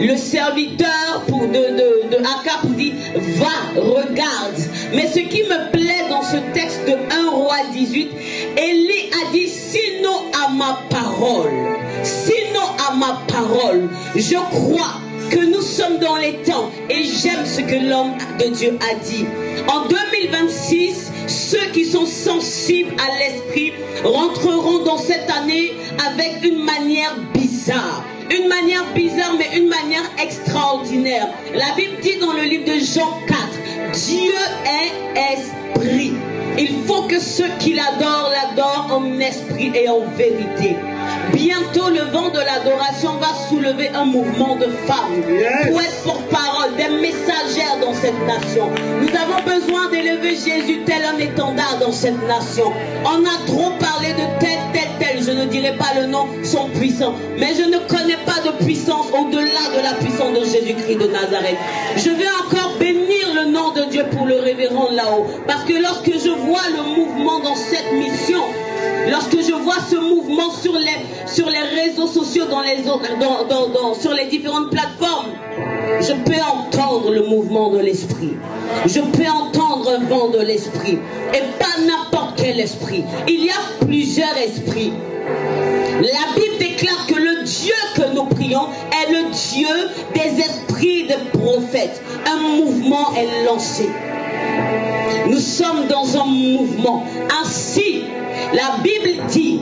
le serviteur de Akab dit, va, regarde. Mais ce qui me plaît dans ce texte de 1 Roi 18, Élie a dit, sinon à ma parole, je crois que nous sommes dans les temps, et j'aime ce que l'homme de Dieu a dit. En 2026, ceux qui sont sensibles à l'esprit rentreront dans cette année avec une manière bizarre. Une manière bizarre, mais une manière extraordinaire. La Bible dit dans le livre de Jean 4, Dieu est esprit. Il faut que ceux qui l'adorent en esprit et en vérité. Bientôt, le vent de l'adoration va soulever un mouvement de femmes pour être porte-parole, des messagères dans cette nation. Nous avons besoin d'élever Jésus tel un étendard dans cette nation. On a trop parlé de tel, je ne dirai pas le nom, sont puissants. Mais je ne connais pas de puissance au-delà de la puissance de Jésus-Christ de Nazareth. Je vais encore bénir le nom de Dieu pour le révérend là-haut. Parce que lorsque je vois le mouvement dans cette mission, lorsque je vois ce mouvement sur les réseaux sociaux, sur les différentes plateformes, je peux entendre le mouvement de l'esprit. Je peux entendre un vent de l'esprit. Et pas n'importe quel esprit. Il y a plusieurs esprits. La Bible déclare que le Dieu que nous prions est le Dieu des esprits des prophètes. Un mouvement est lancé. Nous sommes dans un mouvement. Ainsi, la Bible dit,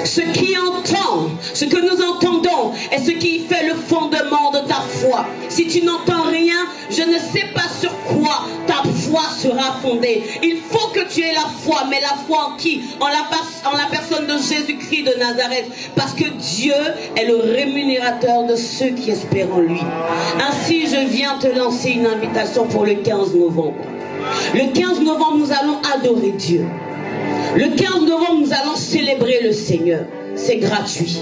ce qui entend, ce que nous entendons est ce qui fait le fondement de ta foi. Si tu n'entends rien, je ne sais pas sur quoi ta foi sera fondée. Il faut que tu aies la foi, mais la foi en qui? En la personne de Jésus-Christ de Nazareth. Parce que Dieu est le rémunérateur de ceux qui espèrent en lui. Ainsi, je viens te lancer une invitation pour le 15 novembre. Le 15 novembre, nous allons adorer Dieu. Le 15 novembre, nous allons célébrer le Seigneur. C'est gratuit.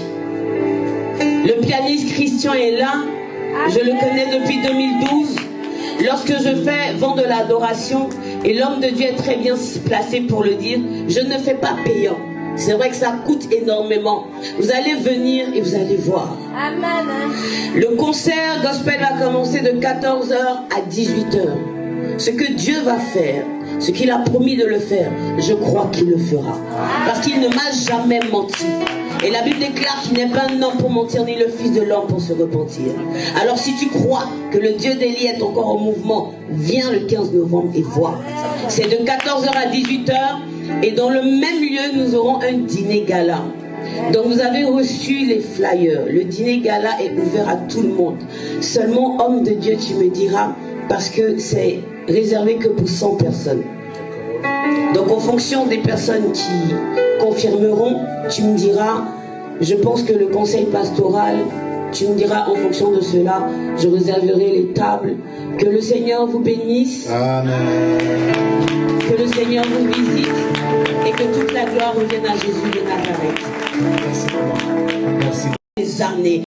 Le pianiste Christian est là. Je le connais depuis 2012. Lorsque je fais vent de l'adoration, et l'homme de Dieu est très bien placé pour le dire, je ne fais pas payant. C'est vrai que ça coûte énormément. Vous allez venir et vous allez voir. Amen. Le concert gospel va commencer de 14h à 18h. Ce que Dieu va faire, ce qu'il a promis de le faire, je crois qu'il le fera. Parce qu'il ne m'a jamais menti. Et la Bible déclare qu'il n'est pas un homme pour mentir, ni le fils de l'homme pour se repentir. Alors si tu crois que le Dieu d'Élie est encore en mouvement, viens le 15 novembre et vois. C'est de 14h à 18h. Et dans le même lieu, nous aurons un dîner gala. Donc vous avez reçu les flyers. Le dîner gala est ouvert à tout le monde. Seulement, homme de Dieu, tu me diras, parce que c'est réservé que pour 100 personnes. Donc en fonction des personnes qui confirmeront, tu me diras, je pense que le conseil pastoral, tu me diras en fonction de cela, je réserverai les tables. Que le Seigneur vous bénisse. Amen. Que le Seigneur vous visite et que toute la gloire revienne à Jésus de Nazareth. Merci. Merci. Les années.